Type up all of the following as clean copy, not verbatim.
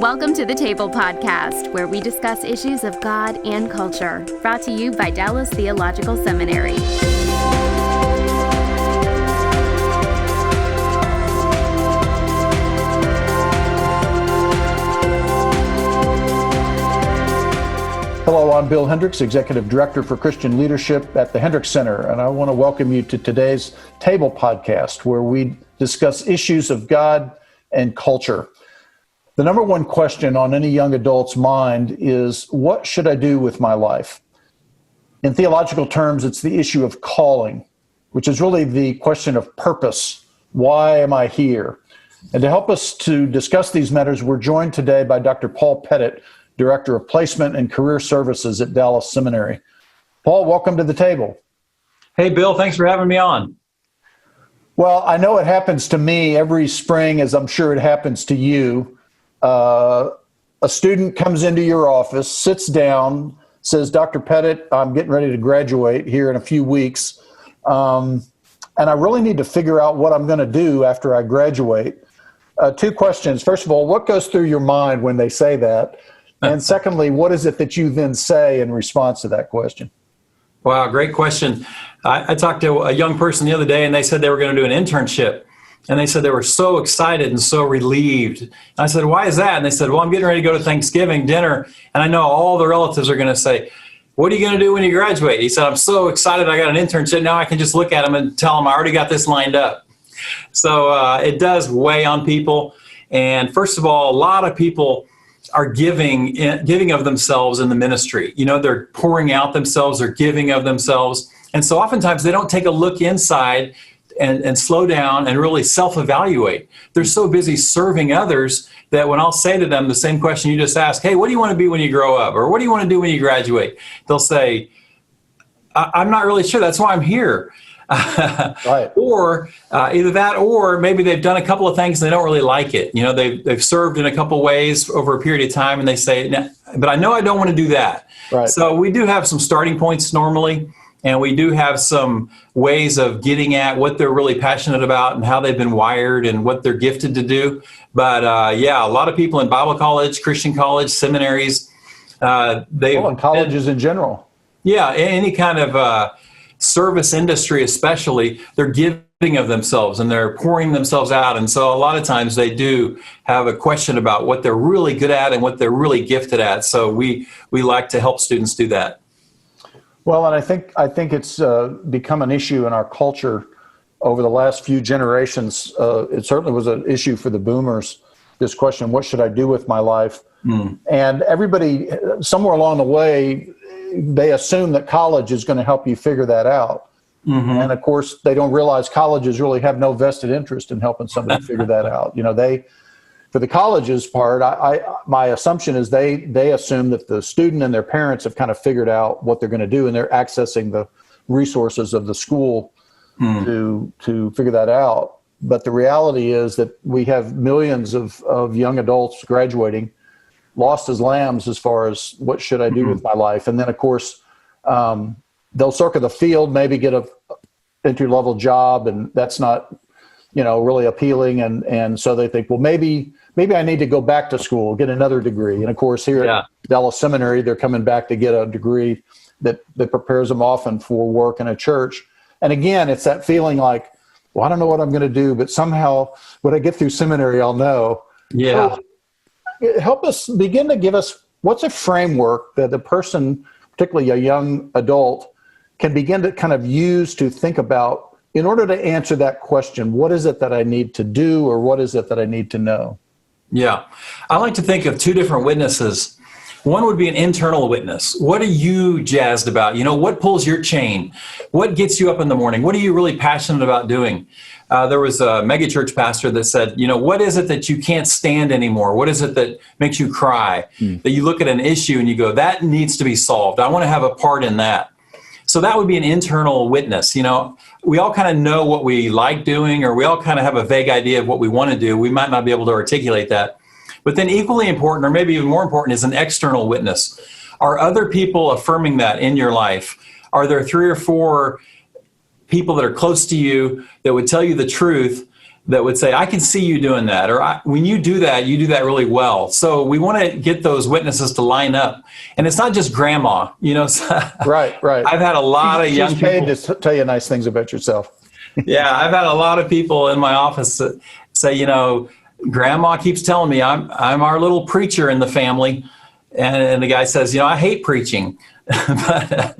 Welcome to the Table Podcast, where we discuss issues of God and culture, brought to you by Dallas Theological Seminary. Hello, I'm Bill Hendricks, Executive Director for Christian Leadership at the Hendricks Center, and I want to welcome you to today's Table Podcast, where we discuss issues of God and culture. The number one question on any young adult's mind is, what should I do with my life? In theological terms, it's the issue of calling, which is really the question of purpose. Why am I here? And to help us to discuss these matters, we're joined today by Dr. Paul Pettit, Director of Placement and Career Services at Dallas Seminary. Paul, welcome to the table. Hey, Bill, thanks for having me on. Well, I know it happens to me every spring, as I'm sure it happens to you. A student comes into your office, sits down, says, Dr. Pettit, I'm getting ready to graduate here in a few weeks, and I really need to figure out what I'm going to do after I graduate. Two questions. First of all, what goes through your mind when they say that? And secondly, what is it that you then say in response to that question? Wow, great question. I talked to a young person the other day, and they said they were going to do an internship. And they said they were so excited and so relieved. And I said, why is that? And they said, well, I'm getting ready to go to Thanksgiving dinner, and I know all the relatives are going to say, what are you going to do when you graduate? He said, I'm so excited I got an internship. Now I can just look at them and tell them I already got this lined up. So it does weigh on people. And first of all, a lot of people are giving of themselves in the ministry. You know, they're pouring out themselves, they're giving of themselves. And so oftentimes they don't take a look inside and slow down and really self-evaluate. They're so busy serving others that when I'll say to them the same question you just asked, hey, what do you want to be when you grow up? Or what do you want to do when you graduate? They'll say, I'm not really sure. That's why I'm here. Right. Or either that, or maybe they've done a couple of things and they don't really like it. You know, they've served in a couple of ways over a period of time, and they say, but I know I don't want to do that. Right. So we do have some starting points normally, and we do have some ways of getting at what they're really passionate about and how they've been wired and what they're gifted to do. But a lot of people in Bible college, Christian college, seminaries, in colleges in general. Yeah, any kind of service industry especially, they're giving of themselves and they're pouring themselves out. And so a lot of times they do have a question about what they're really good at and what they're really gifted at. So we like to help students do that. Well, and I think it's become an issue in our culture over the last few generations. It certainly was an issue for the boomers, this question, what should I do with my life? And everybody, somewhere along the way, they assume that college is going to help you figure that out. Mm-hmm. And of course, they don't realize colleges really have no vested interest in helping somebody figure that out. You know, for the colleges part, my assumption is they assume that the student and their parents have kind of figured out what they're going to do, and they're accessing the resources of the school to figure that out. But the reality is that we have millions of young adults graduating, lost as lambs as far as what should I do with my life. And then, of course, they'll circle the field, maybe get a entry-level job, and that's not, really appealing. And so they think, well, maybe I need to go back to school, get another degree. And of course, here at Dallas Seminary, they're coming back to get a degree that prepares them often for work in a church. And again, it's that feeling like, well, I don't know what I'm going to do, but somehow when I get through seminary, I'll know. Yeah. So help us begin to give us, what's a framework that the person, particularly a young adult, can begin to kind of use to think about in order to answer that question, what is it that I need to do, or what is it that I need to know? Yeah. I like to think of two different witnesses. One would be an internal witness. What are you jazzed about? What pulls your chain? What gets you up in the morning? What are you really passionate about doing? There was a megachurch pastor that said, what is it that you can't stand anymore? What is it that makes you cry? That you look at an issue and you go, that needs to be solved. I want to have a part in that. So that would be an internal witness. We all kind of know what we like doing, or we all kind of have a vague idea of what we want to do. We might not be able to articulate that. But then equally important, or maybe even more important, is an external witness. Are other people affirming that in your life? Are there 3 or 4 people that are close to you that would tell you the truth that would say, I can see you doing that, or when you do that really well. So we want to get those witnesses to line up. And it's not just grandma, Right. I've had a lot of young people. She's paid to tell you nice things about yourself. Yeah, I've had a lot of people in my office that say, grandma keeps telling me I'm our little preacher in the family. And the guy says, I hate preaching. But,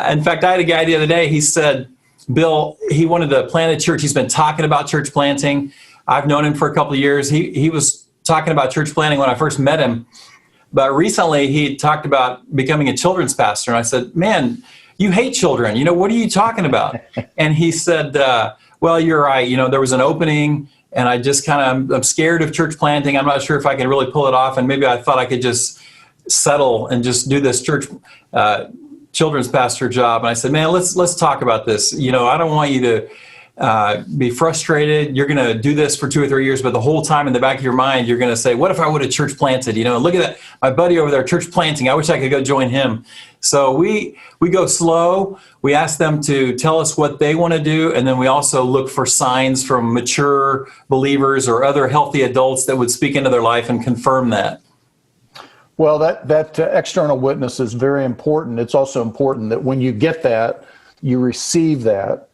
in fact, I had a guy the other day, he said, Bill, he wanted to plant a church. He's been talking about church planting. I've known him for a couple of years. He was talking about church planting when I first met him. But recently he talked about becoming a children's pastor. And I said, man, you hate children. What are you talking about? And he said, well, you're right. There was an opening and I just I'm scared of church planting. I'm not sure if I can really pull it off. And maybe I thought I could just settle and just do this children's pastor job. And I said, man, let's talk about this. I don't want you to be frustrated. You're going to do this for 2 or 3 years, but the whole time in the back of your mind, you're going to say, what if I would have church planted? Look at that. My buddy over there, church planting. I wish I could go join him. So we go slow. We ask them to tell us what they want to do. And then we also look for signs from mature believers or other healthy adults that would speak into their life and confirm that. Well, that external witness is very important. It's also important that when you get that, you receive that.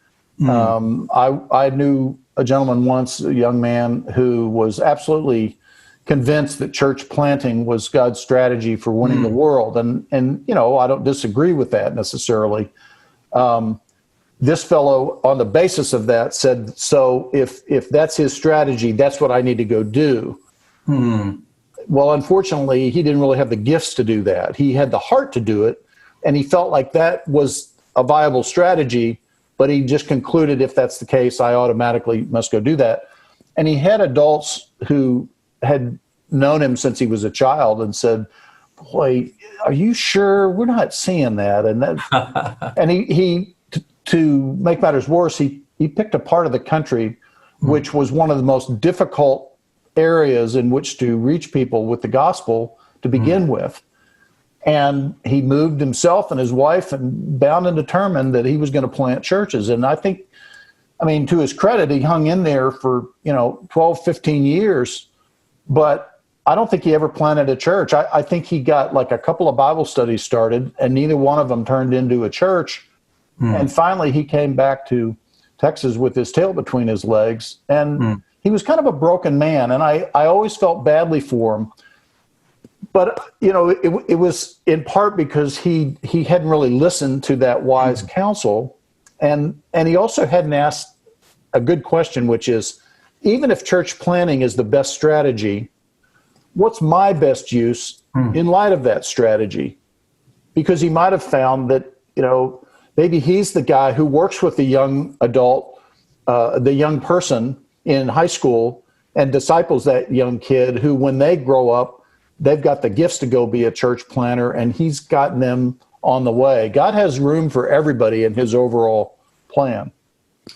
I knew a gentleman once, a young man, who was absolutely convinced that church planting was God's strategy for winning the world. And I don't disagree with that necessarily. This fellow, on the basis of that, said, so if that's his strategy, that's what I need to go do. Well, unfortunately, he didn't really have the gifts to do that. He had the heart to do it, and he felt like that was a viable strategy, but he just concluded, if that's the case, I automatically must go do that. And he had adults who had known him since he was a child and said, boy, are you sure? We're not seeing that. And that, and he to make matters worse, he picked a part of the country which was one of the most difficult areas in which to reach people with the gospel to begin with. And he moved himself and his wife and bound and determined that he was going to plant churches. And I think, to his credit, he hung in there for, 12, 15 years, but I don't think he ever planted a church. I think he got like a couple of Bible studies started and neither one of them turned into a church. And finally he came back to Texas with his tail between his legs. And he was kind of a broken man, and I always felt badly for him. But, it was in part because he hadn't really listened to that wise counsel. And he also hadn't asked a good question, which is, even if church planting is the best strategy, what's my best use in light of that strategy? Because he might have found that, maybe he's the guy who works with the young adult, the young person in high school and disciples that young kid who, when they grow up, they've got the gifts to go be a church planter, and he's gotten them on the way. God has room for everybody in his overall plan.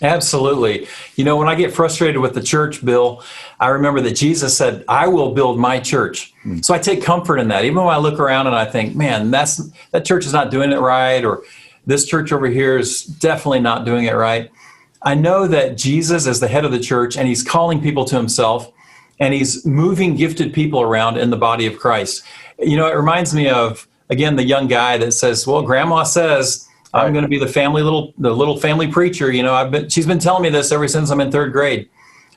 Absolutely. When I get frustrated with the church, Bill, I remember that Jesus said, I will build my church. So I take comfort in that. Even when I look around and I think, man, that church is not doing it right, or this church over here is definitely not doing it right. I know that Jesus is the head of the church, and he's calling people to himself, and he's moving gifted people around in the body of Christ. It reminds me of, again, the young guy that says, well, grandma says I'm going to be the little family preacher. She's been telling me this ever since I'm in 3rd grade.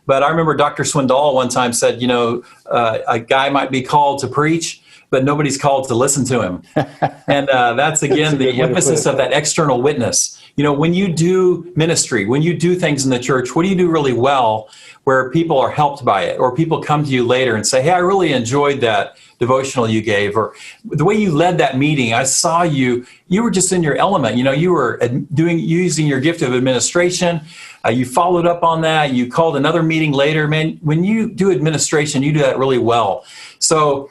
But I remember Dr. Swindoll one time said, a guy might be called to preach, but nobody's called to listen to him. And that's, again, the emphasis of that external witness. When you do ministry, when you do things in the church, what do you do really well where people are helped by it, or people come to you later and say, hey, I really enjoyed that devotional you gave, or the way you led that meeting. I saw you were just in your element. You were using your gift of administration. You followed up on that. You called another meeting later. Man, when you do administration, you do that really well. So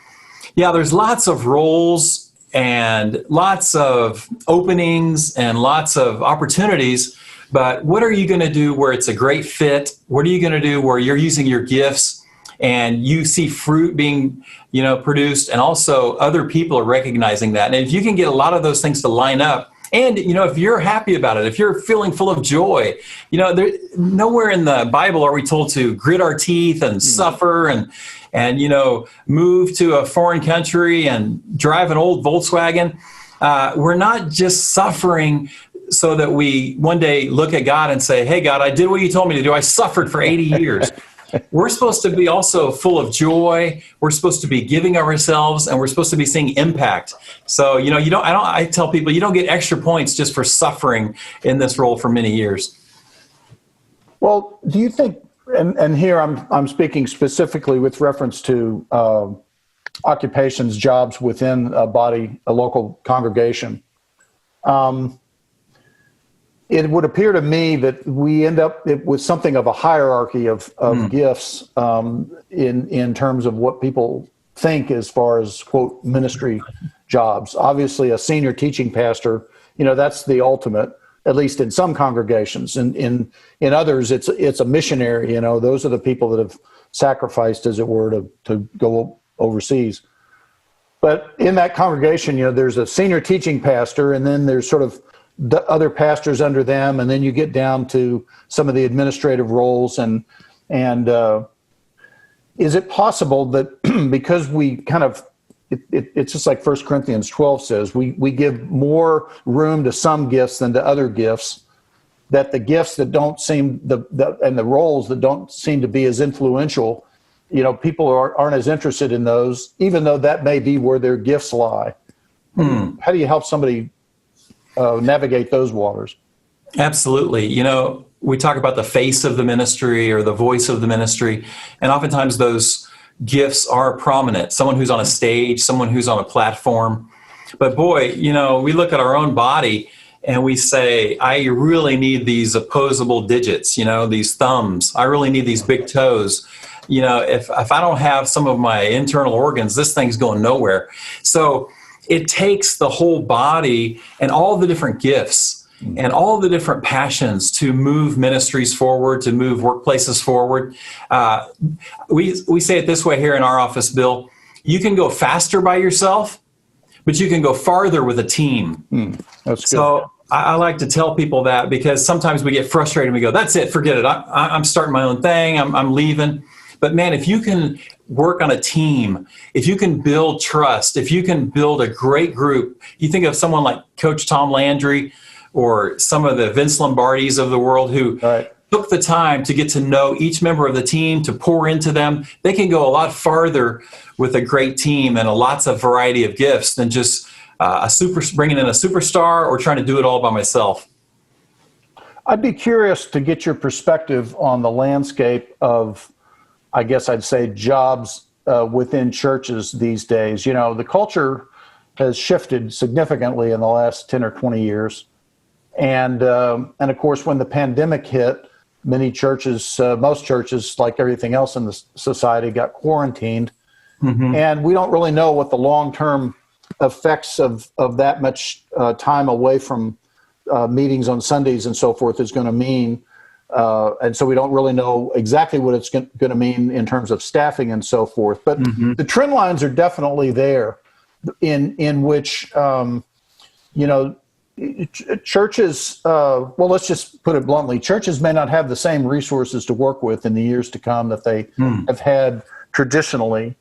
yeah, there's lots of roles and lots of openings and lots of opportunities, but what are you going to do where it's a great fit? What are you going to do where you're using your gifts and you see fruit being, produced, and also other people are recognizing that? And if you can get a lot of those things to line up, And, if you're happy about it, if you're feeling full of joy, nowhere in the Bible are we told to grit our teeth and suffer and move to a foreign country and drive an old Volkswagen. We're not just suffering so that we one day look at God and say, hey, God, I did what you told me to do. I suffered for 80 years. We're supposed to be also full of joy. We're supposed to be giving of ourselves, and we're supposed to be seeing impact. So, I tell people you don't get extra points just for suffering in this role for many years. Well, do you think, and here I'm speaking specifically with reference to occupations, jobs within a local congregation. It would appear to me that we end up with something of a hierarchy of gifts in terms of what people think as far as, quote, ministry jobs. Obviously, a senior teaching pastor, that's the ultimate, at least in some congregations. In others, it's a missionary. Those are the people that have sacrificed, as it were, to go overseas. But in that congregation, there's a senior teaching pastor, and then there's sort of the other pastors under them, and then you get down to some of the administrative roles. And is it possible that because we kind of, it's just like 1 Corinthians 12 says, we give more room to some gifts than to other gifts, that the gifts that don't seem, and the roles that don't seem to be as influential, people aren't as interested in those, even though that may be where their gifts lie. How do you help somebody navigate those waters? Absolutely. We talk about the face of the ministry or the voice of the ministry, and oftentimes those gifts are prominent. Someone who's on a stage, someone who's on a platform. But boy, we look at our own body and we say, I really need these opposable digits, these thumbs. I really need these big toes. If I don't have some of my internal organs, this thing's going nowhere. So it takes the whole body and all the different gifts and all the different passions to move ministries forward, to move workplaces forward. We say it this way here in our office, Bill. You can go faster by yourself, but you can go farther with a team. That's good. So I like to tell people that, because sometimes we get frustrated and we go, that's it, forget it. I'm starting my own thing. I'm leaving. But man, if you can work on a team, if you can build trust, if you can build a great group, you think of someone like Coach Tom Landry or some of the Vince Lombardis of the world who took the time to get to know each member of the team, to pour into them. They can go a lot farther with a great team and lots of variety of gifts than just bringing in a superstar or trying to do it all by myself. I'd be curious to get your perspective on the landscape of, I guess I'd say, jobs within churches these days. The culture has shifted significantly in the last 10 or 20 years. And of course, when the pandemic hit, many churches, most churches, like everything else in the society, got quarantined. And we don't really know what the long-term effects of that much time away from meetings on Sundays and so forth is going to mean. And so we don't really know exactly what it's going to mean in terms of staffing and so forth. But the trend lines are definitely there in which, churches, well, let's just put it bluntly, churches may not have the same resources to work with in the years to come that they have had traditionally.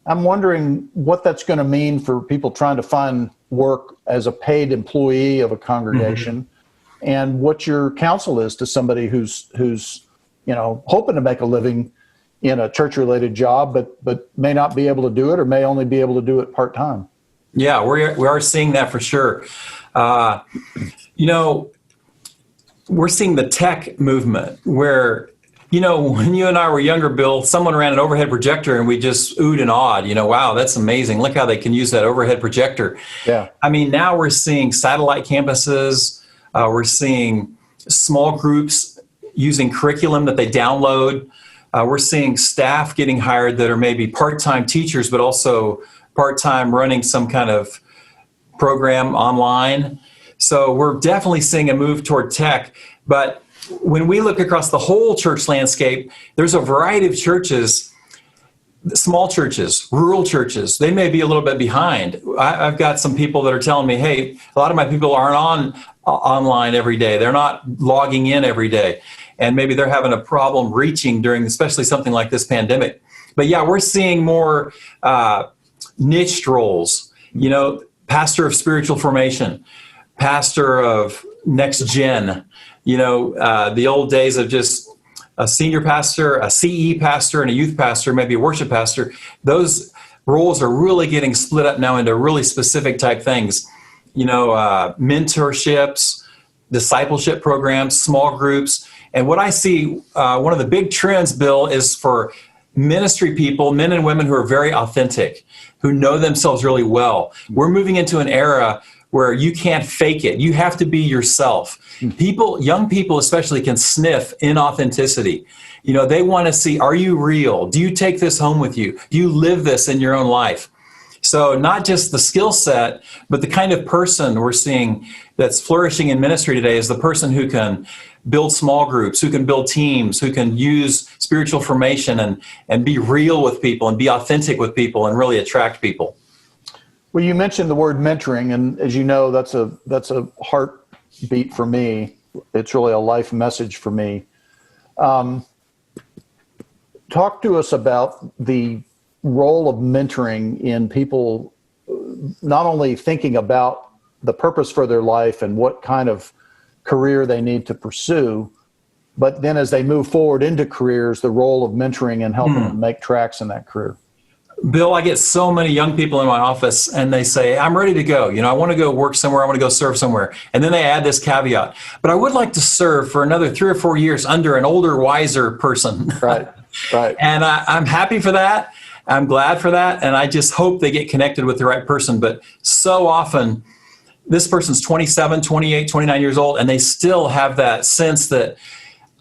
I'm wondering what that's going to mean for people trying to find work as a paid employee of a congregation. And what your counsel is to somebody who's hoping to make a living in a church-related job, but may not be able to do it, or may only be able to do it part-time. Yeah, we are seeing that for sure. We're seeing the tech movement where, when you and I were younger, Bill, someone ran an overhead projector and we just oohed and awed, wow, that's amazing. Look how they can use that overhead projector. Yeah. Now we're seeing satellite campuses. We're seeing small groups using curriculum that they download. We're seeing staff getting hired that are maybe part-time teachers, but also part-time running some kind of program online. So we're definitely seeing a move toward tech. But when we look across the whole church landscape, there's a variety of churches small churches, rural churches, they may be a little bit behind. I've got some people that are telling me, hey, a lot of my people aren't online every day. They're not logging in every day. And maybe they're having a problem reaching during especially something like this pandemic. But yeah, we're seeing more niche roles, pastor of spiritual formation, pastor of next gen, the old days of just a senior pastor, a CE pastor, and a youth pastor, maybe a worship pastor. Those roles are really getting split up now into really specific type things, mentorships, discipleship programs, small groups. And what I see, one of the big trends, Bill, is for ministry people, men and women who are very authentic, who know themselves really well. We're moving into an era where you can't fake it. You have to be yourself. Young people especially, can sniff inauthenticity. They want to see, are you real? Do you take this home with you? Do you live this in your own life? So not just the skill set, but the kind of person we're seeing that's flourishing in ministry today is the person who can build small groups, who can build teams, who can use spiritual formation and be real with people and be authentic with people and really attract people. Well, you mentioned the word mentoring, and as you know, that's a heartbeat for me. It's really a life message for me. Talk to us about the role of mentoring in people not only thinking about the purpose for their life and what kind of career they need to pursue, but then as they move forward into careers, the role of mentoring and helping them make tracks in that career. Bill, I get so many young people in my office and they say, I'm ready to go. I want to go work somewhere. I want to go serve somewhere. And then they add this caveat, but I would like to serve for another 3 or 4 years under an older, wiser person. Right. And I'm happy for that. I'm glad for that. And I just hope they get connected with the right person. But so often this person's 27, 28, 29 years old, and they still have that sense that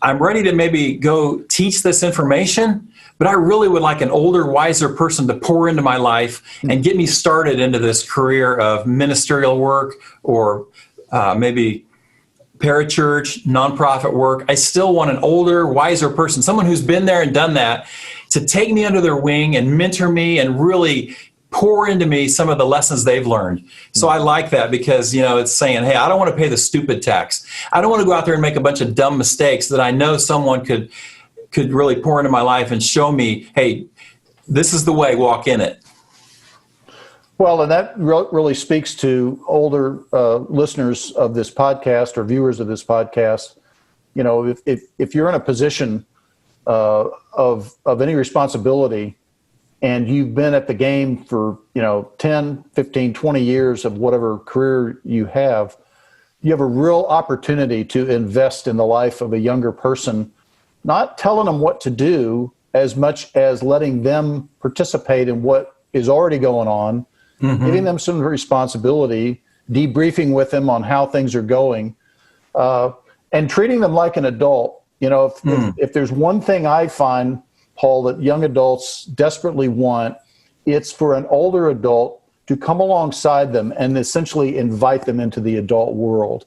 I'm ready to maybe go teach this information, but I really would like an older, wiser person to pour into my life and get me started into this career of ministerial work or maybe parachurch, nonprofit work. I still want an older, wiser person, someone who's been there and done that, to take me under their wing and mentor me and really pour into me some of the lessons they've learned. So I like that because, it's saying, hey, I don't want to pay the stupid tax. I don't want to go out there and make a bunch of dumb mistakes that I know someone could really pour into my life and show me, hey, this is the way, walk in it. Well, and that really speaks to older listeners of this podcast or viewers of this podcast. If you're in a position of any responsibility and you've been at the game for, 10, 15, 20 years of whatever career you have a real opportunity to invest in the life of a younger person, not telling them what to do as much as letting them participate in what is already going on, giving them some responsibility, debriefing with them on how things are going, and treating them like an adult. If there's one thing I find, Paul, that young adults desperately want, it's for an older adult to come alongside them and essentially invite them into the adult world.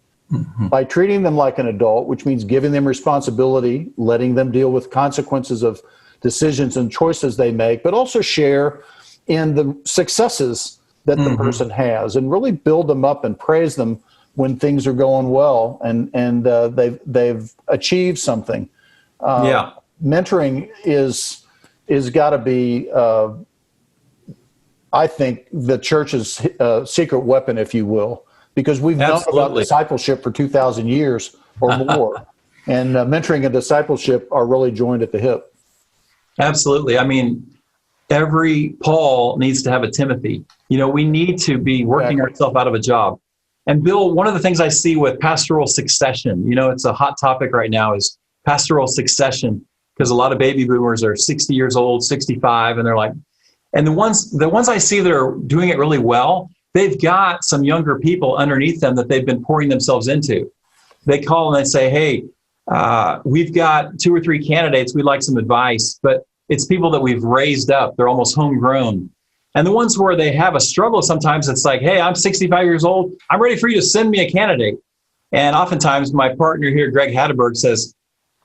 By treating them like an adult, which means giving them responsibility, letting them deal with consequences of decisions and choices they make, but also share in the successes that the person has and really build them up and praise them when things are going well and they've achieved something. Mentoring is got to be, I think, the church's secret weapon, if you will, because we've known about discipleship for 2,000 years or more, and mentoring and discipleship are really joined at the hip. Absolutely. I mean, every Paul needs to have a Timothy. We need to be working ourselves out of a job. And Bill, one of the things I see with pastoral succession, it's a hot topic right now, is pastoral succession, because a lot of baby boomers are 60 years old, 65, and they're like, and the ones I see that are doing it really well, they've got some younger people underneath them that they've been pouring themselves into. They call and they say, hey, we've got 2 or 3 candidates, we'd like some advice, but it's people that we've raised up. They're almost homegrown. And the ones where they have a struggle, sometimes it's like, hey, I'm 65 years old. I'm ready for you to send me a candidate. And oftentimes my partner here, Greg Hatterberg, says,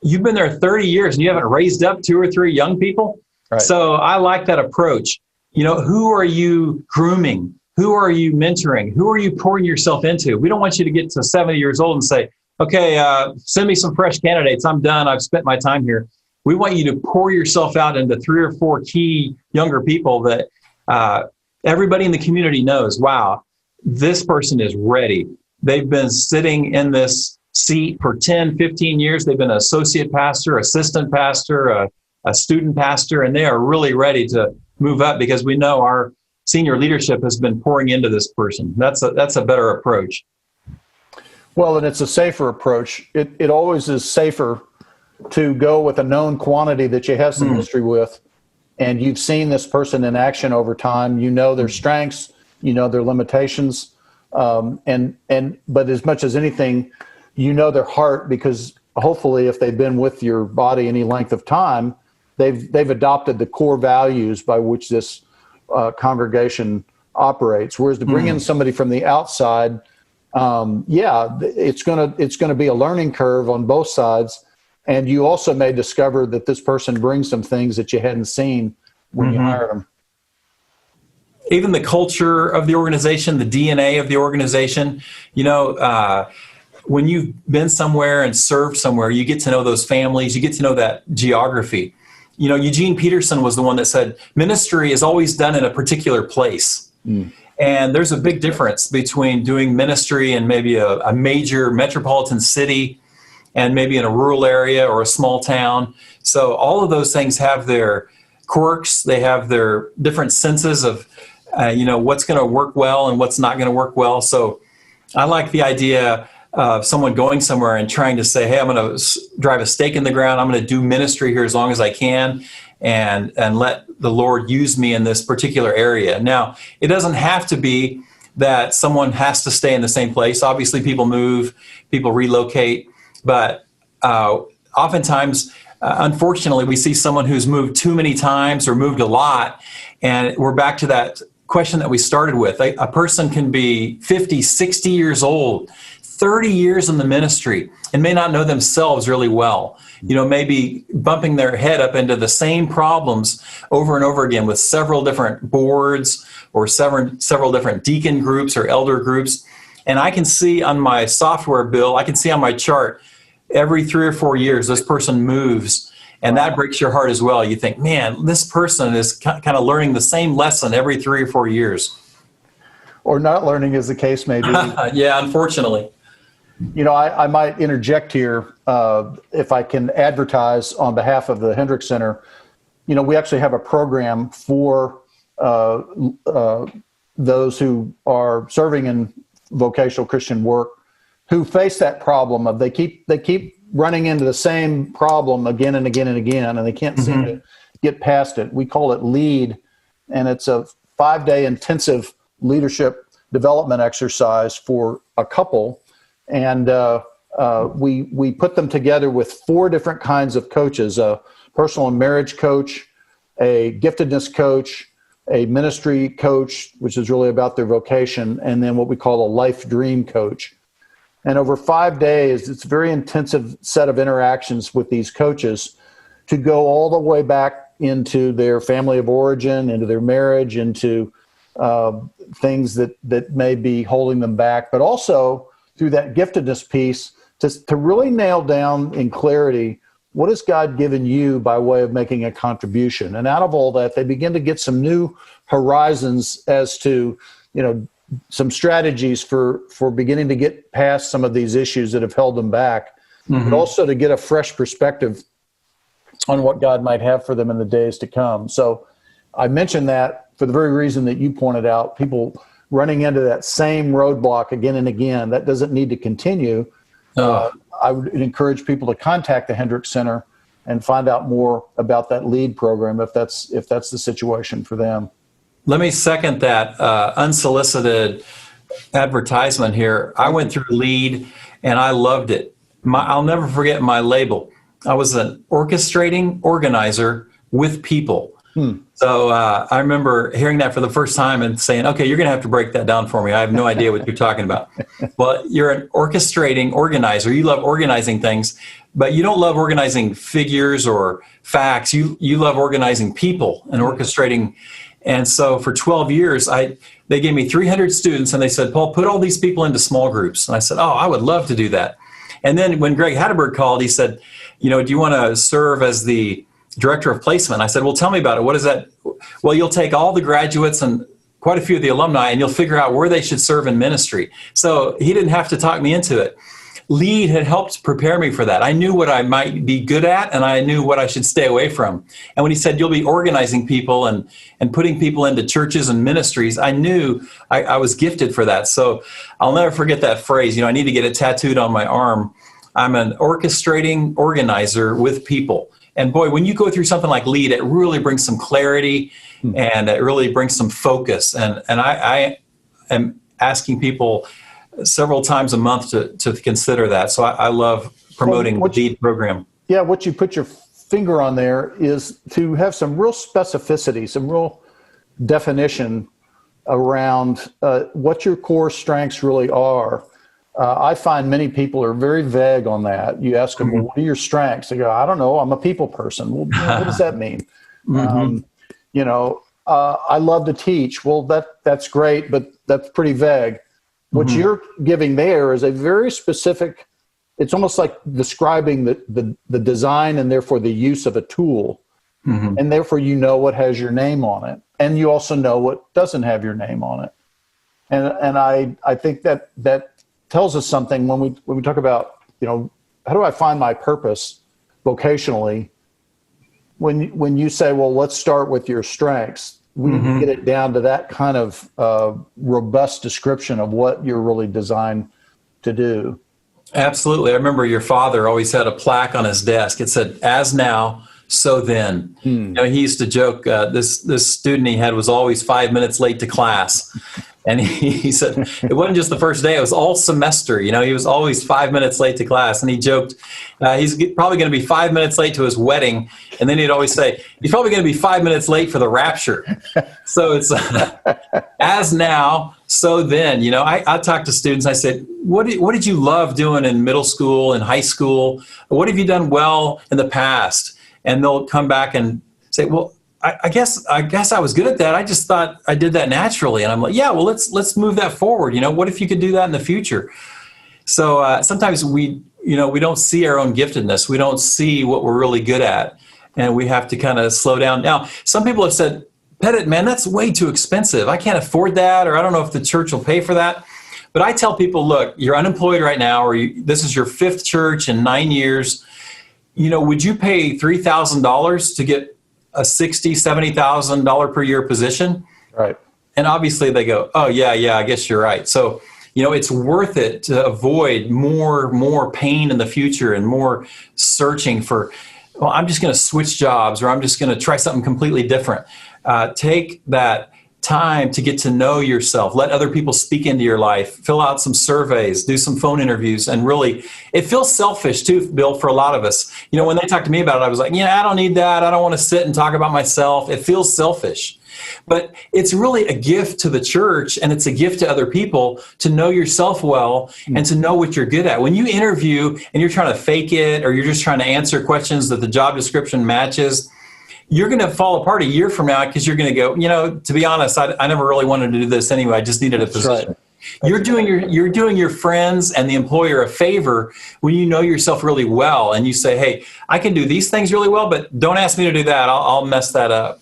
you've been there 30 years and you haven't raised up 2 or 3 young people. Right. So I like that approach. Who are you grooming? Who are you mentoring? Who are you pouring yourself into? We don't want you to get to 70 years old and say, okay, send me some fresh candidates. I'm done. I've spent my time here. We want you to pour yourself out into 3 or 4 key younger people that everybody in the community knows, wow, this person is ready. They've been sitting in this seat for 10, 15 years. They've been an associate pastor, assistant pastor, a student pastor, and they are really ready to move up because we know our senior leadership has been pouring into this person. That's a better approach. Well, and it's a safer approach. It always is safer to go with a known quantity that you have some history with, and you've seen this person in action over time. You know their strengths, you know their limitations, but as much as anything, you know their heart, because hopefully if they've been with your body any length of time, they've adopted the core values by which this congregation operates. Whereas to bring in somebody from the outside, it's gonna be a learning curve on both sides. And you also may discover that this person brings some things that you hadn't seen when you hired them. Even the culture of the organization, the DNA of the organization, when you've been somewhere and served somewhere, you get to know those families, you get to know that geography. Eugene Peterson was the one that said, ministry is always done in a particular place. And there's a big difference between doing ministry in maybe a major metropolitan city and maybe in a rural area or a small town. So all of those things have their quirks. They have their different senses of, what's going to work well and what's not going to work well. So I like the idea of someone going somewhere and trying to say, hey, I'm going to drive a stake in the ground. I'm going to do ministry here as long as I can and let the Lord use me in this particular area. Now, it doesn't have to be that someone has to stay in the same place. Obviously, people move, people relocate. But oftentimes, unfortunately, we see someone who's moved too many times or moved a lot. And we're back to that question that we started with. A person can be 50, 60 years old, 30 years in the ministry, and may not know themselves really well. Maybe bumping their head up into the same problems over and over again with several different boards or several different deacon groups or elder groups. And I can see on my software bill, I can see on my chart, every 3 or 4 years, this person moves, and that breaks your heart as well. You think, man, this person is kind of learning the same lesson every 3 or 4 years. Or not learning, as the case may be. Yeah, unfortunately. I might interject here, if I can advertise on behalf of the Hendricks Center. We actually have a program for those who are serving in vocational Christian work, who face that problem of they keep running into the same problem again and again and again, and they can't seem to get past it. We call it LEAD, and it's a 5-day intensive leadership development exercise for a couple, and we put them together with 4 different kinds of coaches: a personal and marriage coach, a giftedness coach, a ministry coach, which is really about their vocation, and then what we call a life dream coach. And over 5 days, it's a very intensive set of interactions with these coaches to go all the way back into their family of origin, into their marriage, into things that may be holding them back, but also through that giftedness piece to really nail down in clarity, what has God given you by way of making a contribution? And out of all that, they begin to get some new horizons as to, some strategies for beginning to get past some of these issues that have held them back, but also to get a fresh perspective on what God might have for them in the days to come. So I mentioned that for the very reason that you pointed out, people running into that same roadblock again and again. That doesn't need to continue. I would encourage people to contact the Hendricks Center and find out more about that LEAD program if that's the situation for them. Let me second that unsolicited advertisement here. I went through LEAD and I loved it. I'll never forget my label. I was an orchestrating organizer with people. So I remember hearing that for the first time and saying, okay, you're going to have to break that down for me. I have no idea what you're talking about. Well, you're an orchestrating organizer. You love organizing things. but you don't love organizing figures or facts. You love organizing people and orchestrating. And so for 12 years, they gave me 300 students, and they said, Paul, put all these people into small groups. And I said, oh, I would love to do that. And then when Greg Hatterberg called, he said, do you want to serve as the director of placement? I said, well, tell me about it. What is that? Well, you'll take all the graduates and quite a few of the alumni, and you'll figure out where they should serve in ministry. So he didn't have to talk me into it. Lead had helped prepare me for that. I knew what I might be good at, and I knew what I should stay away from. And when he said, you'll be organizing people and putting people into churches and ministries, I knew I was gifted for that. So I'll never forget that phrase. I need to get it tattooed on my arm. I'm an orchestrating organizer with people. And boy, when you go through something like Lead, it really brings some clarity and it really brings some focus. And I am asking people several times a month to consider that. So I love promoting the Lead program. Yeah, what you put your finger on there is to have some real specificity, some real definition around what your core strengths really are. I find many people are very vague on that. You ask them, well, what are your strengths? They go, I don't know. I'm a people person. Well, what does that mean? I love to teach. Well, that's great, but that's pretty vague. What you're giving there is a very specific, it's almost like describing the design and therefore the use of a tool. And therefore what has your name on it. And you also know what doesn't have your name on it. And I think that tells us something when we talk about, how do I find my purpose vocationally? When you say, well, let's start with your strengths, we get it down to that kind of robust description of what you're really designed to do. Absolutely. I remember your father always had a plaque on his desk. It said, as now, so then. He used to joke, this student he had was always 5 minutes late to class. And he said, it wasn't just the first day, it was all semester. He was always 5 minutes late to class. And he joked, he's probably going to be 5 minutes late to his wedding. And then he'd always say, he's probably going to be 5 minutes late for the rapture. So it's as now, so then. I talked to students, I said, what did you love doing in middle school and high school? What have you done well in the past? And they'll come back and say, well, I guess I was good at that. I just thought I did that naturally. And I'm like, yeah, well, let's move that forward. What if you could do that in the future? So sometimes we don't see our own giftedness. We don't see what we're really good at. And we have to kind of slow down. Now, some people have said, Pettit, man, that's way too expensive. I can't afford that, or I don't know if the church will pay for that. But I tell people, look, you're unemployed right now, or this is your 5th church in 9 years. Would you pay $3,000 to get a $60,000, $70,000 per year position? Right. And obviously they go, oh yeah, I guess you're right. So, it's worth it to avoid more pain in the future and more searching for, well, I'm just going to switch jobs, or I'm just going to try something completely different. Take that time to get to know yourself. Let other people speak into your life. Fill out some surveys, do some phone interviews, and really, it feels selfish too, Bill, for a lot of us. When they talked to me about it, I was like, I don't need that. I don't want to sit and talk about myself. It feels selfish. But it's really a gift to the church, and it's a gift to other people to know yourself well and to know what you're good at. When you interview and you're trying to fake it, or you're just trying to answer questions that the job description matches, you're going to fall apart a year from now, because you're going to go, to be honest, I never really wanted to do this anyway. I just needed a position. Right. You're doing your friends and the employer a favor when you know yourself really well, and you say, hey, I can do these things really well, but don't ask me to do that. I'll mess that up.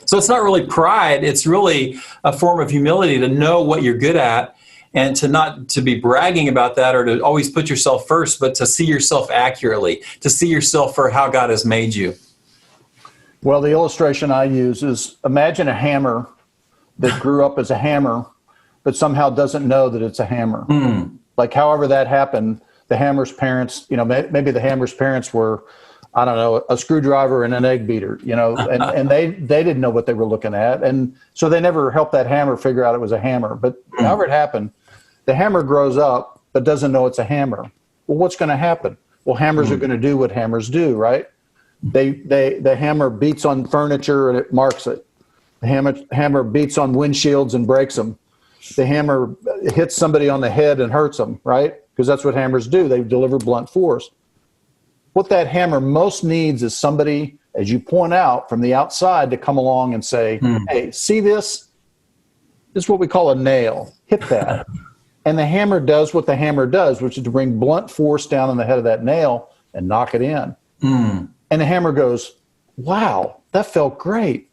So it's not really pride. It's really a form of humility to know what you're good at, and to be bragging about that, or to always put yourself first, but to see yourself accurately, to see yourself for how God has made you. Well, the illustration I use is, imagine a hammer that grew up as a hammer, but somehow doesn't know that it's a hammer. Like, however that happened, the hammer's parents, maybe the hammer's parents were, I don't know, a screwdriver and an egg beater, and they didn't know what they were looking at. And so they never helped that hammer figure out it was a hammer. But however it happened, the hammer grows up, but doesn't know it's a hammer. Well, what's going to happen? Well, hammers are going to do what hammers do, right? The hammer beats on furniture and it marks it. The hammer beats on windshields and breaks them. The hammer hits somebody on the head and hurts them, right? Because that's what hammers do. They deliver blunt force. what that hammer most needs is somebody, as you point out, from the outside to come along and say, hey, see this? This is what we call a nail. Hit that. And the hammer does what the hammer does, which is to bring blunt force down on the head of that nail and knock it in. And the hammer goes, wow, that felt great.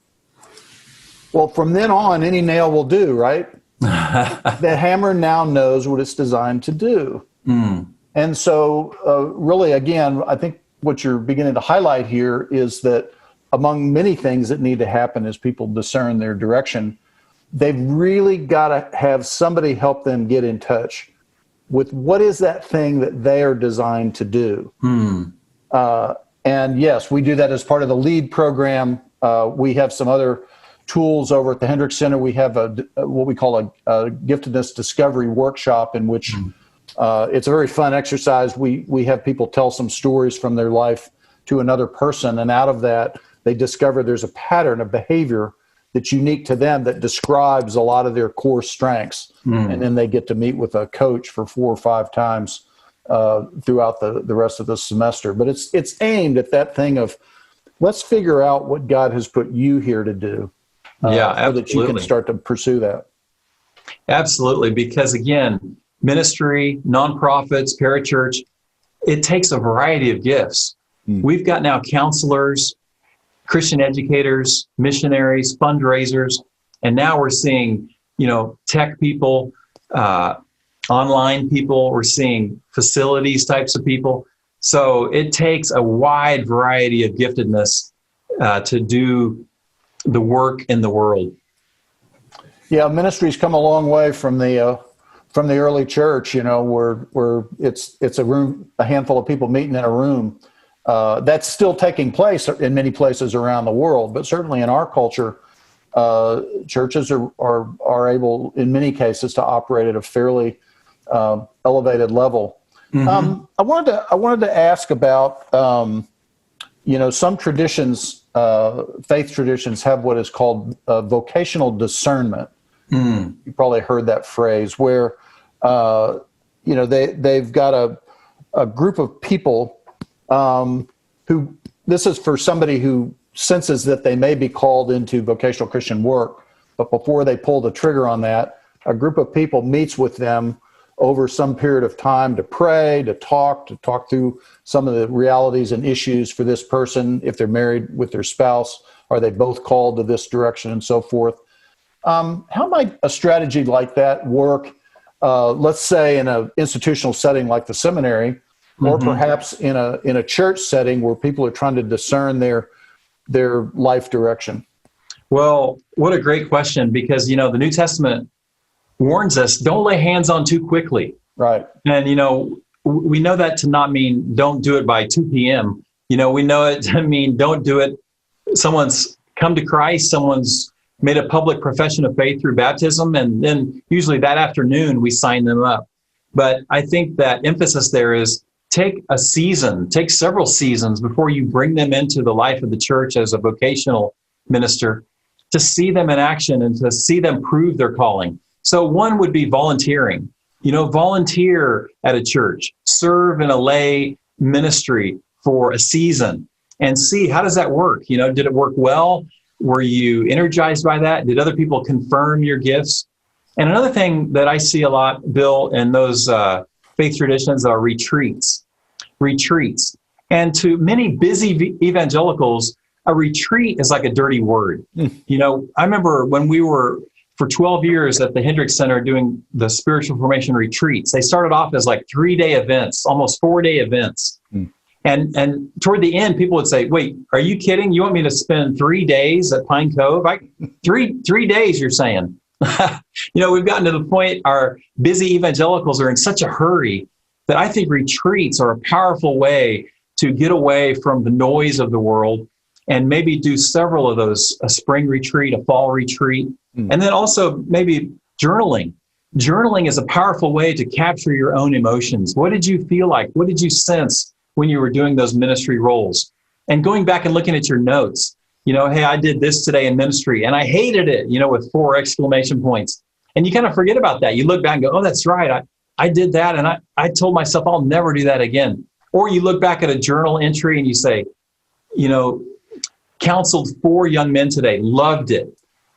Well, from then on, any nail will do, right? The hammer now knows what it's designed to do. And so really, again, I think what you're beginning to highlight here is that among many things that need to happen as people discern their direction, they've really got to have somebody help them get in touch with what is that thing that they are designed to do. And yes, we do that as part of the LEAD program. We have some other tools over at the Hendricks Center. We have what we call a Giftedness Discovery Workshop, in which it's a very fun exercise. We have people tell some stories from their life to another person, and out of that, they discover there's a pattern of behavior that's unique to them that describes a lot of their core strengths. And then they get to meet with a coach for 4 or 5 times throughout the rest of the semester. But it's aimed at that thing of, let's figure out what God has put you here to do. So that you can start to pursue that. Absolutely, because again, ministry, nonprofits, parachurch, it takes a variety of gifts. We've got now counselors, Christian educators, missionaries, fundraisers, and now we're seeing, tech people, online people, we're seeing facilities types of people. So it takes a wide variety of giftedness to do the work in the world. Yeah, ministry's come a long way from the early church, where it's a handful of people meeting in a room. That's still taking place in many places around the world, but certainly in our culture, churches are able, in many cases, to operate at a fairly elevated level. I wanted to ask about some traditions, faith traditions, have what is called vocational discernment. You probably heard that phrase, where they've got a group of people who, this is for somebody who senses that they may be called into vocational Christian work, but before they pull the trigger on that, a group of people meets with them over some period of time to pray, to talk through some of the realities and issues for this person. If they're married with their spouse, are they both called to this direction, and so forth? How might a strategy like that work, let's say in an institutional setting like the seminary, or perhaps in a church setting where people are trying to discern their life direction? Well, what a great question, because, the New Testament warns us, don't lay hands on too quickly. Right. And, we know that to not mean don't do it by 2 p.m. We know it to mean don't do it. Someone's come to Christ, someone's made a public profession of faith through baptism, and then usually that afternoon we sign them up. But I think that emphasis there is take several seasons before you bring them into the life of the church as a vocational minister, to see them in action and to see them prove their calling. So one would be volunteering. Volunteer at a church, serve in a lay ministry for a season, and see, how does that work? Did it work well? Were you energized by that? Did other people confirm your gifts? And another thing that I see a lot, Bill, in those faith traditions are retreats. And to many busy evangelicals, a retreat is like a dirty word. I remember when we were for 12 years at the Hendricks Center doing the spiritual formation retreats. They started off as like 3-day events, almost 4-day events. And toward the end, people would say, wait, are you kidding? You want me to spend 3 days at Pine Cove? Three days, you're saying? We've gotten to the point, our busy evangelicals are in such a hurry that I think retreats are a powerful way to get away from the noise of the world and maybe do several of those, a spring retreat, a fall retreat, and then also maybe journaling. Journaling is a powerful way to capture your own emotions. What did you feel like? What did you sense when you were doing those ministry roles? And going back and looking at your notes, hey, I did this today in ministry and I hated it, with 4 exclamation points. And you kind of forget about that. You look back and go, oh, that's right. I did that. And I told myself I'll never do that again. Or you look back at a journal entry and you say, counseled 4 young men today, loved it.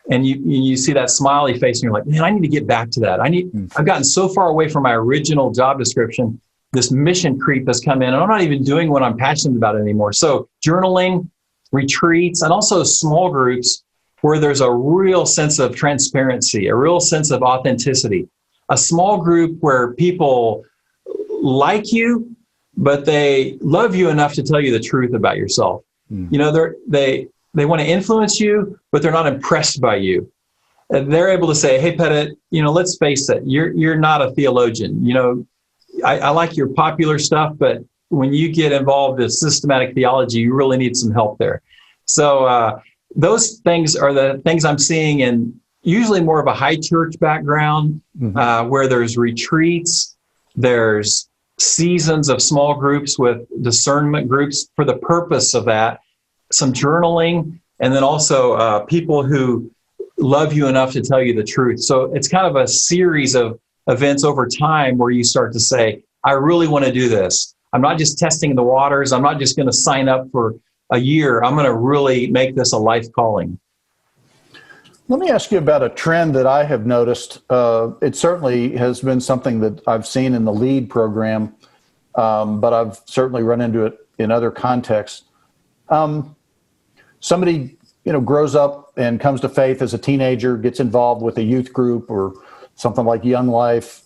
And you see that smiley face and you're like, man, I need to get back to that. I've gotten so far away from my original job description. This mission creep has come in and I'm not even doing what I'm passionate about anymore. So journaling, retreats, and also small groups where there's a real sense of transparency, a real sense of authenticity. A small group where people like you, but they love you enough to tell you the truth about yourself. They want to influence you, but they're not impressed by you. And they're able to say, hey, Pettit, let's face it, you're not a theologian. I like your popular stuff, but when you get involved in systematic theology, you really need some help there. So those things are the things I'm seeing in usually more of a high church background, where there's retreats, there's seasons of small groups with discernment groups for the purpose of that, some journaling, and then also people who love you enough to tell you the truth. So it's kind of a series of events over time where you start to say, I really want to do this. I'm not just testing the waters. I'm not just going to sign up for a year. I'm going to really make this a life calling. Let me ask you about a trend that I have noticed. It certainly has been something that I've seen in the LEAD program, but I've certainly run into it in other contexts. Somebody, grows up and comes to faith as a teenager, gets involved with a youth group or something like Young Life,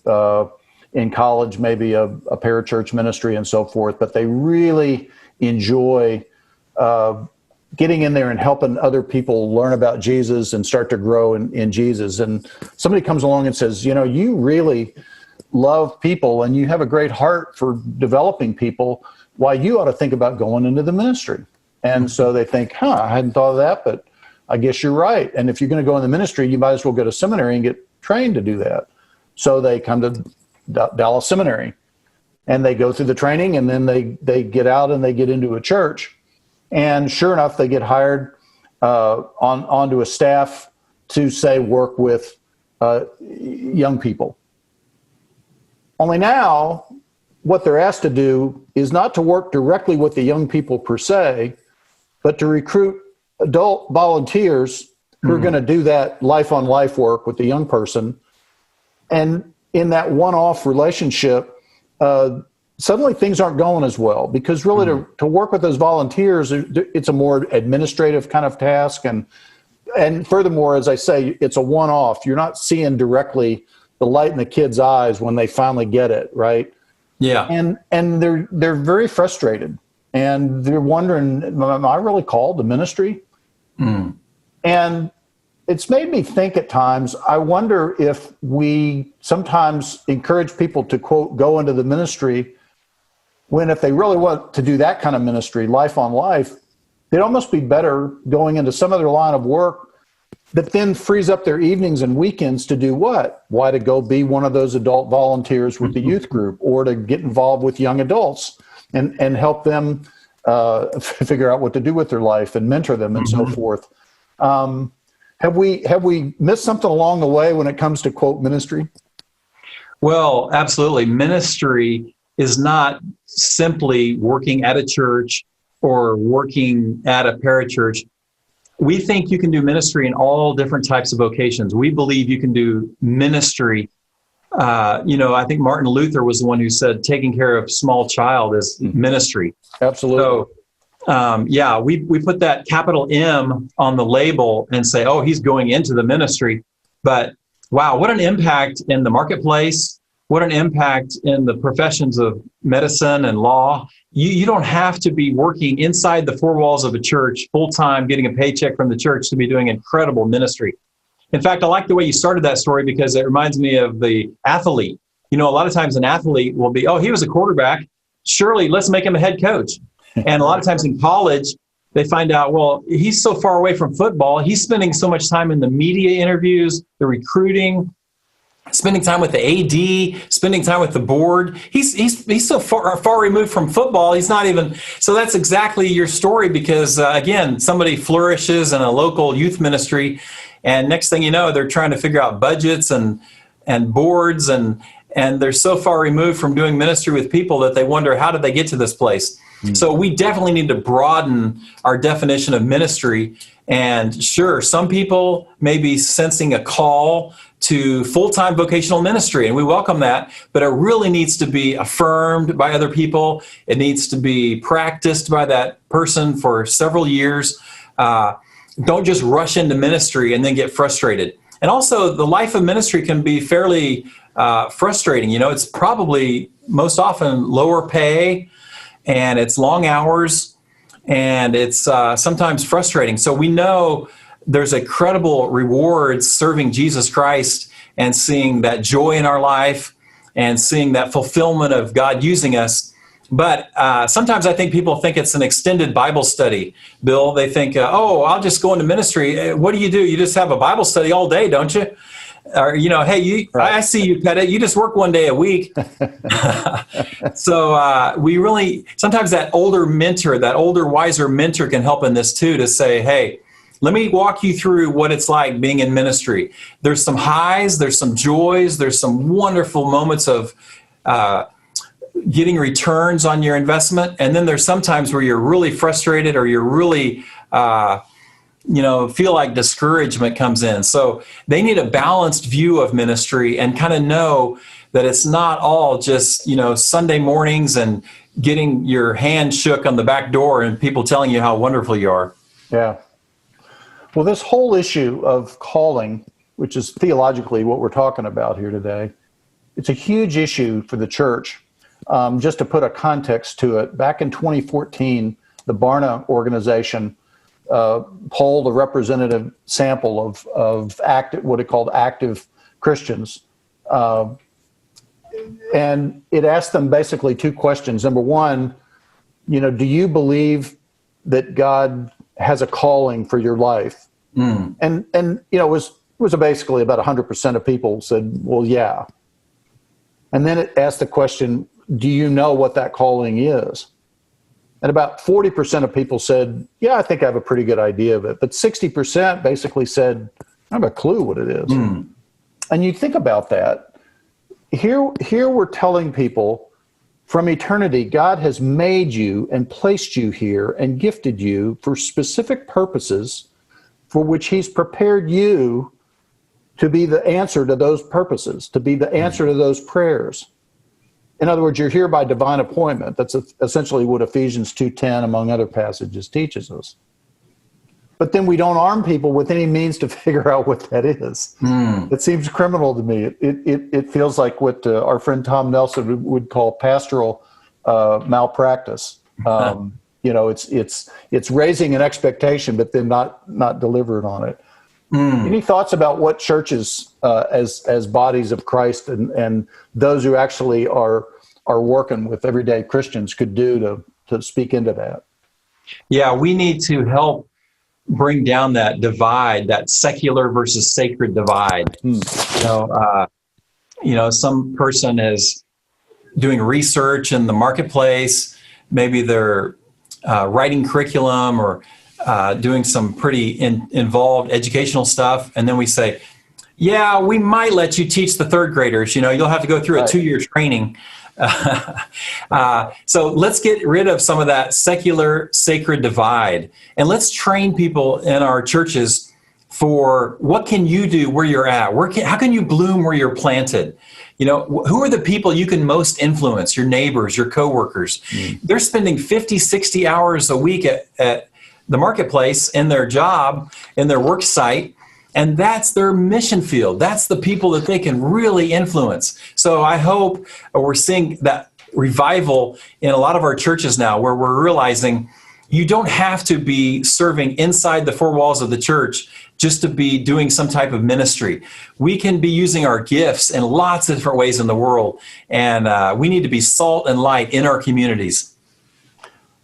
in college, maybe a parachurch ministry and so forth, but they really enjoy getting in there and helping other people learn about Jesus and start to grow in Jesus. And somebody comes along and says, you really love people and you have a great heart for developing people. Why, you ought to think about going into the ministry. And so they think, I hadn't thought of that, but I guess you're right. And if you're going to go in the ministry, you might as well go to seminary and get trained to do that. So they come to Dallas Seminary and they go through the training, and then they get out and they get into a church. And sure enough, they get hired onto a staff to, say, work with young people. Only now, what they're asked to do is not to work directly with the young people per se, but to recruit adult volunteers who are going to do that life-on-life work with the young person. And in that one-off relationship, suddenly things aren't going as well, because really to work with those volunteers, it's a more administrative kind of task. And furthermore, as I say, it's a one-off. You're not seeing directly the light in the kid's eyes when they finally get it, right? Yeah. And they're very frustrated, and they're wondering, am I really called to ministry? And it's made me think at times, I wonder if we sometimes encourage people to, quote, go into the ministry, when if they really want to do that kind of ministry, life on life, they'd almost be better going into some other line of work that then frees up their evenings and weekends to do what? Why, to go be one of those adult volunteers with the youth group, or to get involved with young adults and help them figure out what to do with their life and mentor them and so forth. Have we missed something along the way when it comes to, quote, ministry? Well, absolutely. Ministry is not simply working at a church or working at a parachurch. We think you can do ministry in all different types of vocations. We believe you can do ministry. I think Martin Luther was the one who said taking care of small child is ministry. Absolutely. So, we put that capital M on the label and say, oh, he's going into the ministry. But wow, what an impact in the marketplace. What an impact in the professions of medicine and law. You don't have to be working inside the four walls of a church full-time, getting a paycheck from the church to be doing incredible ministry. In fact, I like the way you started that story, because it reminds me of the athlete. A lot of times an athlete will be, oh, he was a quarterback. Surely let's make him a head coach. And a lot of times in college, they find out, well, he's so far away from football. He's spending so much time in the media interviews, the recruiting, spending time with the AD, spending time with the board. He's so far removed from football. He's not even. So that's exactly your story, because again, somebody flourishes in a local youth ministry, and next thing you know, they're trying to figure out budgets and boards, and and they're so far removed from doing ministry with people that they wonder, how did they get to this place? So we definitely need to broaden our definition of ministry. And sure, some people may be sensing a call to full-time vocational ministry, and we welcome that, but it really needs to be affirmed by other people. It needs to be practiced by that person for several years. Don't just rush into ministry and then get frustrated. And also, the life of ministry can be fairly frustrating. It's probably most often lower pay, and it's long hours, and it's sometimes frustrating. So we know there's a credible reward serving Jesus Christ and seeing that joy in our life and seeing that fulfillment of God using us. But sometimes I think people think it's an extended Bible study, Bill. They think, I'll just go into ministry. What do? You just have a Bible study all day, don't you? Or, hey, right. I see you, Pettit. You just work one day a week. So we really, sometimes that older mentor, that older, wiser mentor can help in this too, to say, hey, let me walk you through what it's like being in ministry. There's some highs, there's some joys, there's some wonderful moments of getting returns on your investment. And then there's sometimes where you're really frustrated or you're really, feel like discouragement comes in. So they need a balanced view of ministry and kind of know that it's not all just, Sunday mornings and getting your hand shook on the back door and people telling you how wonderful you are. Yeah. Well, this whole issue of calling, which is theologically what we're talking about here today, it's a huge issue for the church. Just to put a context to it, back in 2014, the Barna organization polled a representative sample of active, what it called active Christians. And it asked them basically two questions. Number one, do you believe that God has a calling for your life? And it was basically about 100% of people said, well, yeah. And then it asked the question, do you know what that calling is? And about 40% of people said, yeah, I think I have a pretty good idea of it. But 60% basically said, I have a clue what it is. And you think about that. Here we're telling people from eternity, God has made you and placed you here and gifted you for specific purposes for which he's prepared you to be the answer to those purposes, to be the answer to those prayers. In other words, you're here by divine appointment. That's essentially what Ephesians 2:10, among other passages, teaches us. But then we don't arm people with any means to figure out what that is. It seems criminal to me. It feels like what our friend Tom Nelson would call pastoral malpractice. It's raising an expectation, but then not delivering on it. Any thoughts about what churches, as bodies of Christ, and those who actually are working with everyday Christians could do to speak into that? Yeah, we need to help bring down that divide, that secular versus sacred divide. Some person is doing research in the marketplace. Maybe they're writing curriculum or doing some pretty involved educational stuff. And then we say, yeah, we might let you teach the third graders. You'll have to go through a 2-year training. So let's get rid of some of that secular sacred divide. And let's train people in our churches for what can you do where you're at? How can you bloom where you're planted? Who are the people you can most influence? Your neighbors, your coworkers. They're spending 50, 60 hours a week at the marketplace in their job, in their work site, and that's their mission field. That's the people that they can really influence. So I hope we're seeing that revival in a lot of our churches now, where we're realizing you don't have to be serving inside the four walls of the church just to be doing some type of ministry. We can be using our gifts in lots of different ways in the world, and we need to be salt and light in our communities.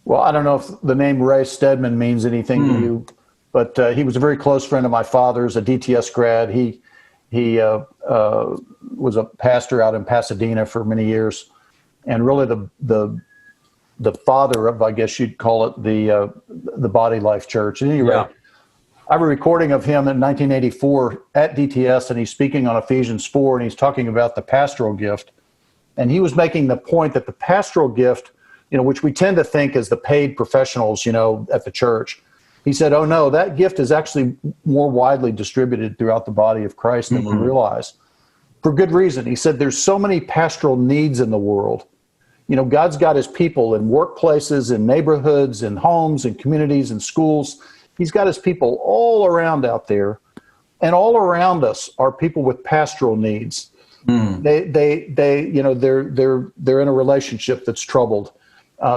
Well, I don't know if the name Ray Stedman means anything to you, but he was a very close friend of my father's, a DTS grad. He was a pastor out in Pasadena for many years, and really the father of, I guess you'd call it, the Body Life Church. At any rate, I have a recording of him in 1984 at DTS, and he's speaking on Ephesians 4, and he's talking about the pastoral gift. And he was making the point that the pastoral gift, which we tend to think as the paid professionals, at the church, he said, oh no, that gift is actually more widely distributed throughout the body of Christ than we realize. For good reason. He said there's so many pastoral needs in the world. God's got his people in workplaces, in neighborhoods, in homes, in communities, in schools. He's got his people all around out there. And all around us are people with pastoral needs. They're in a relationship that's troubled.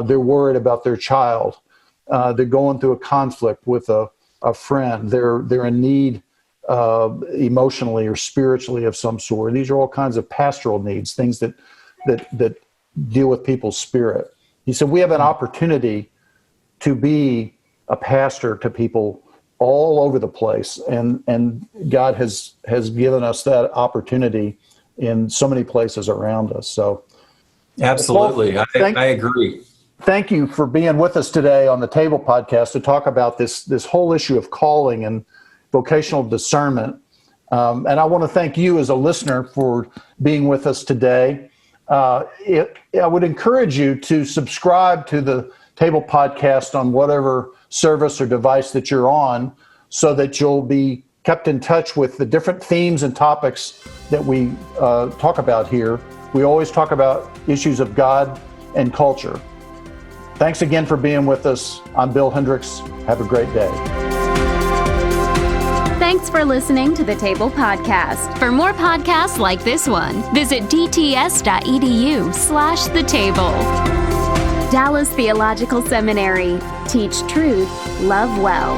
They're worried about their child. They're going through a conflict with a friend. They're in need emotionally or spiritually of some sort. These are all kinds of pastoral needs, things that deal with people's spirit. He said we have an opportunity to be a pastor to people all over the place, and God has given us that opportunity in so many places around us. So, absolutely, Paul, I agree. Thank you for being with us today on the Table Podcast to talk about this whole issue of calling and vocational discernment. And I want to thank you as a listener for being with us today. I would encourage you to subscribe to the Table Podcast on whatever service or device that you're on, so that you'll be kept in touch with the different themes and topics that we talk about here. We always talk about issues of God and culture. Thanks again for being with us. I'm Bill Hendricks. Have a great day. Thanks for listening to the Table Podcast. For more podcasts like this one, visit dts.edu/thetable. Dallas Theological Seminary. Teach truth, love well.